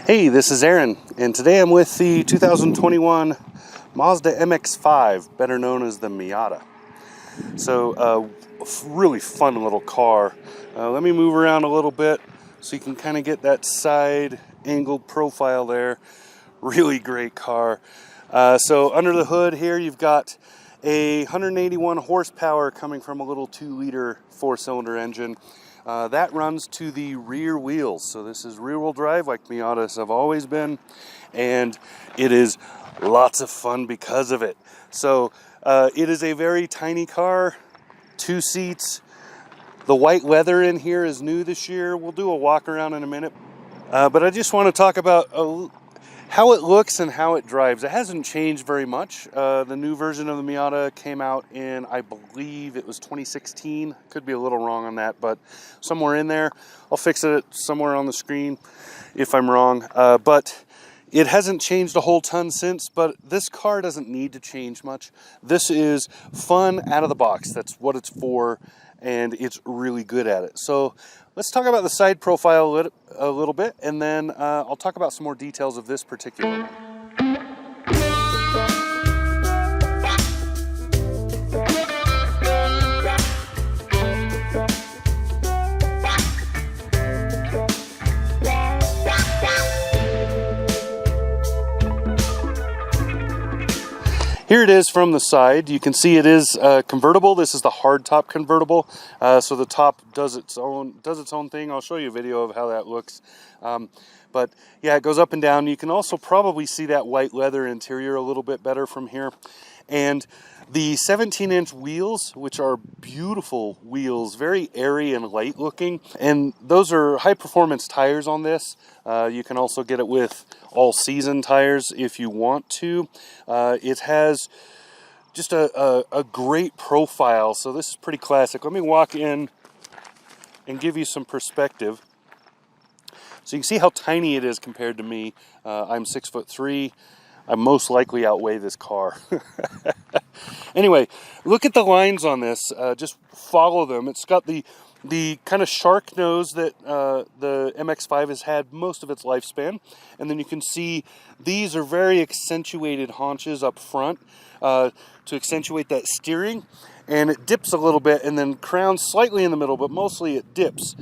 Hey, this is Aaron, and today I'm with the 2021 Mazda MX-5, better known as the Miata. So, really fun little car. Let me move around a little bit so you can kind of get that side angled profile there. Really great car. So under the hood here, you've got a 181 horsepower coming from a little 2-liter 4-cylinder engine. That runs to the rear wheels. So this is rear-wheel drive like Miatas have always been, and it is lots of fun because of it. So it is a very tiny car, 2 seats. The white leather in here is new this year. We'll do a walk around in a minute. But I just want to talk about how it looks and how it drives. It hasn't changed very much. The new version of the Miata came out in, I believe it was 2016. Could be a little wrong on that, but somewhere in there. I'll fix it somewhere on the screen if I'm wrong. But it hasn't changed a whole ton since, but this car doesn't need to change much. This is fun out of the box. That's what it's for, and it's really good at it. So let's talk about the side profile a little bit, and then I'll talk about some more details of this particular one. Here it is from the side. You can see it is convertible. This is the hardtop convertible, so the top does its own thing. I'll show you a video of how that looks. But yeah, it goes up and down. You can also probably see that white leather interior a little bit better from here. And the 17-inch wheels, which are beautiful wheels, very airy and light looking, and those are high-performance tires on this. You can also get it with all-season tires if you want to. It has just a great profile, so this is pretty classic. Let me walk in and give you some perspective. So you can see how tiny it is compared to me. I'm 6'3". I most likely outweigh this car. Anyway, look at the lines on this. Just follow them. It's got the kind of shark nose that the MX-5 has had most of its lifespan. And then you can see these are very accentuated haunches up front to accentuate that steering. And it dips a little bit and then crowns slightly in the middle, but mostly it dips,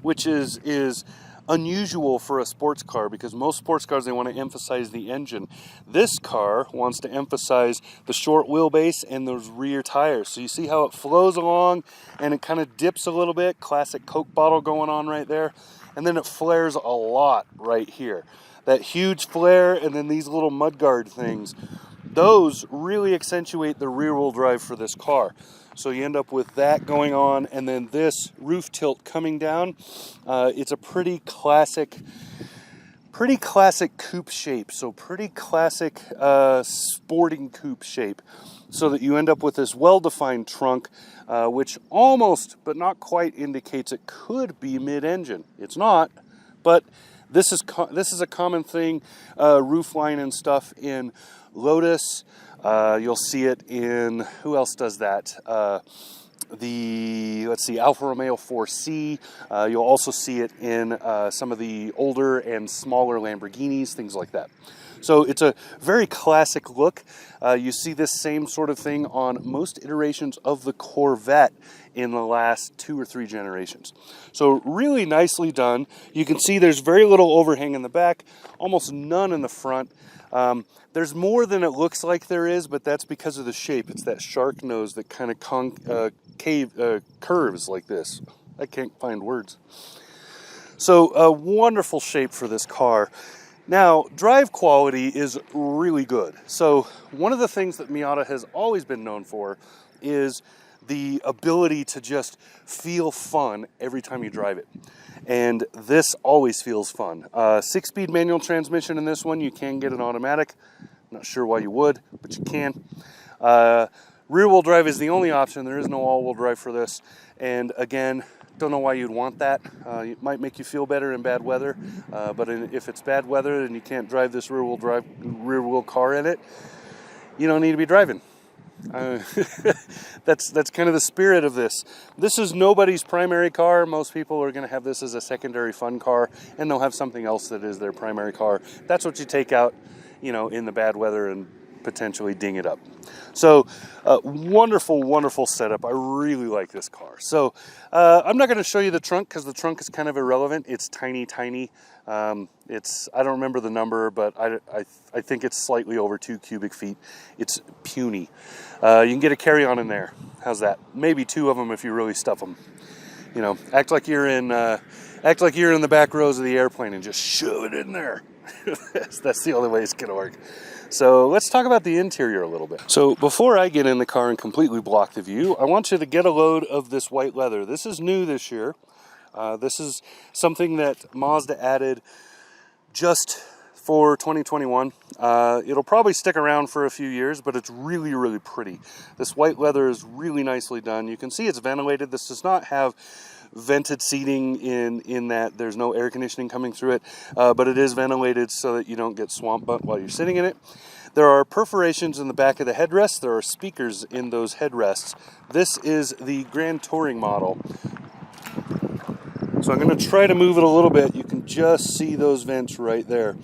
which is unusual for a sports car, because most sports cars, they want to emphasize the engine. This car wants to emphasize the short wheelbase and those rear tires. So you see how it flows along and it kind of dips a little bit. Classic Coke bottle going on right there. And then it flares a lot right here. That huge flare, and then these little mudguard things. Those really accentuate the rear-wheel drive for this car. So you end up with that going on, and then this roof tilt coming down. It's a pretty classic coupe shape. So pretty classic sporting coupe shape. So that you end up with this well-defined trunk, which almost, but not quite, indicates it could be mid-engine. It's not, but this is a common thing, roofline and stuff in Lotus. You'll see it in, who else does that? Alfa Romeo 4C. You'll also see it in some of the older and smaller Lamborghinis, things like that. So it's a very classic look. You see this same sort of thing on most iterations of the Corvette in the last 2 or 3 generations. So really nicely done. You can see there's very little overhang in the back, almost none in the front. There's more than it looks like there is, but that's because of the shape. It's that shark nose that kind of curves like this. I can't find words. So a wonderful shape for this car. Now, drive quality is really good. So one of the things that Miata has always been known for is the ability to just feel fun every time you drive it. And this always feels fun. 6-speed manual transmission in this one. You can get an automatic. Not sure why you would, but you can. Rear-wheel drive is the only option. There is no all-wheel drive for this. And again, don't know why you'd want that. It might make you feel better in bad weather, but if it's bad weather and you can't drive this rear-wheel car in it, you don't need to be driving. That's kind of the spirit of this. This is nobody's primary car. Most people are going to have this as a secondary fun car, and they'll have something else that is their primary car. That's what you take out, you know, in the bad weather and potentially ding it up. So wonderful, wonderful setup. I really like this car. So I'm not going to show you the trunk because the trunk is kind of irrelevant. It's tiny, tiny. I don't remember the number, but I think it's slightly over 2 cubic feet. It's puny. You can get a carry-on in there. How's that? Maybe 2 of them if you really stuff them. You know, act like you're in the back rows of the airplane and just shove it in there. That's the only way it's gonna work. So let's talk about the interior a little bit. So before I get in the car and completely block the view, I want you to get a load of this white leather. This is new this year. This is something that Mazda added just for 2021. It'll probably stick around for a few years, but it's really, really pretty. This white leather is really nicely done. You can see it's ventilated. This does not have vented seating in that there's no air conditioning coming through it, but it is ventilated so that you don't get swamp butt while you're sitting in it. There are perforations in the back of the headrest. There are speakers in those headrests. This is the Grand Touring model. So I'm going to try to move it a little bit. You can just see those vents right there.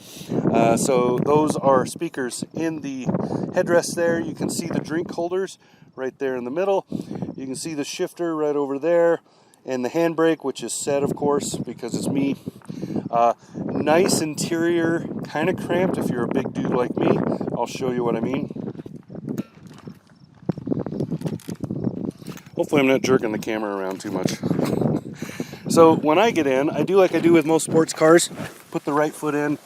So those are speakers in the headrest there. You can see the drink holders right there in the middle. You can see the shifter right over there. And the handbrake, which is set, of course, because it's me. Nice interior, kind of cramped if you're a big dude like me. I'll show you what I mean. Hopefully I'm not jerking the camera around too much. So when I get in, I do like I do with most sports cars. Put the right foot in,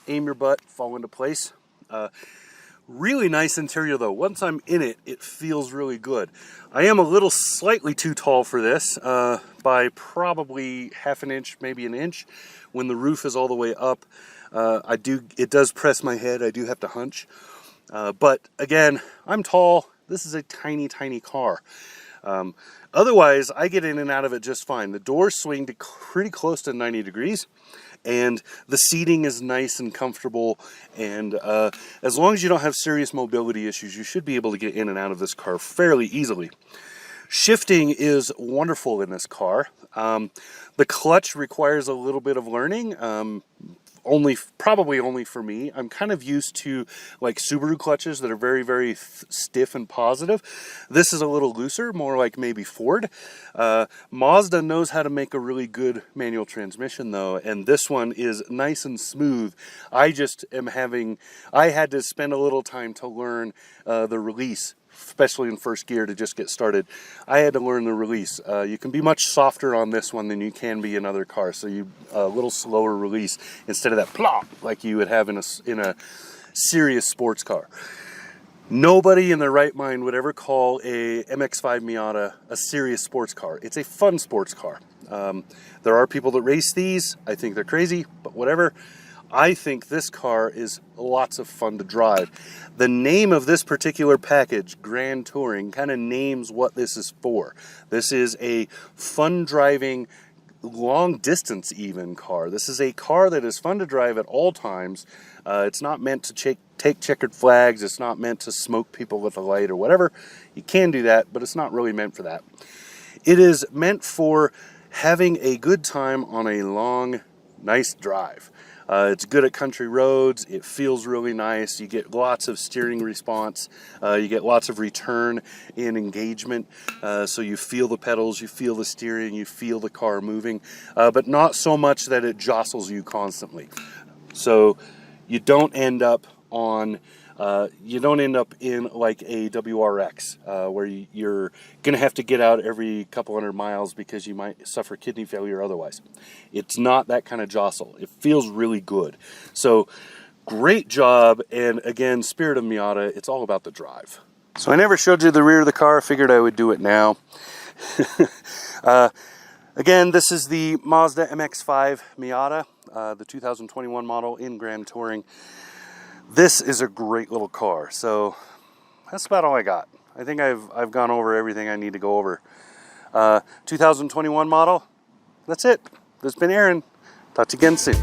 aim your butt, fall into place. Really nice interior though. Once I'm in it, it feels really good. I am a little slightly too tall for this, by probably half an inch, maybe an inch. When the roof is all the way up, it does press my head. I do have to hunch. But again, I'm tall. This is a tiny, tiny car. Otherwise, I get in and out of it just fine. The doors swing to pretty close to 90 degrees. And the seating is nice and comfortable, and as long as you don't have serious mobility issues, you should be able to get in and out of this car fairly easily. Shifting is wonderful in this car. The clutch requires a little bit of learning, probably only for me. I'm kind of used to like Subaru clutches that are very, very stiff and positive. This is a little looser, more like maybe Ford. Mazda knows how to make a really good manual transmission though, and this one is nice and smooth. I had to spend a little time to learn the release, especially in first gear to just get started. I had to learn the release. You can be much softer on this one than you can be in other cars, so a little slower release instead of that plop like you would have in a serious sports car. Nobody in their right mind would ever call a MX-5 Miata a serious sports car. It's a fun sports car. There are people that race these. I think they're crazy, but whatever. I think this car is lots of fun to drive. The name of this particular package, Grand Touring, kind of names what this is for. This is a fun driving, long distance even car. This is a car that is fun to drive at all times. It's not meant to take checkered flags. It's not meant to smoke people with a light or whatever. You can do that, but it's not really meant for that. It is meant for having a good time on a long, nice drive. It's good at country roads. It feels really nice. You get lots of steering response. You get lots of return in engagement. So you feel the pedals, you feel the steering, you feel the car moving, but not so much that it jostles you constantly. So you don't end up in like a WRX where you're going to have to get out every couple hundred miles because you might suffer kidney failure otherwise. It's not that kind of jostle. It feels really good. So great job. And again, spirit of Miata, it's all about the drive. So I never showed you the rear of the car. I figured I would do it now. Again, this is the Mazda MX-5 Miata, the 2021 model in Grand Touring. This is a great little car. So that's about all I got. I think I've gone over everything I need to go over. 2021 model. That's it. This has been Aaron. Talk to you again soon.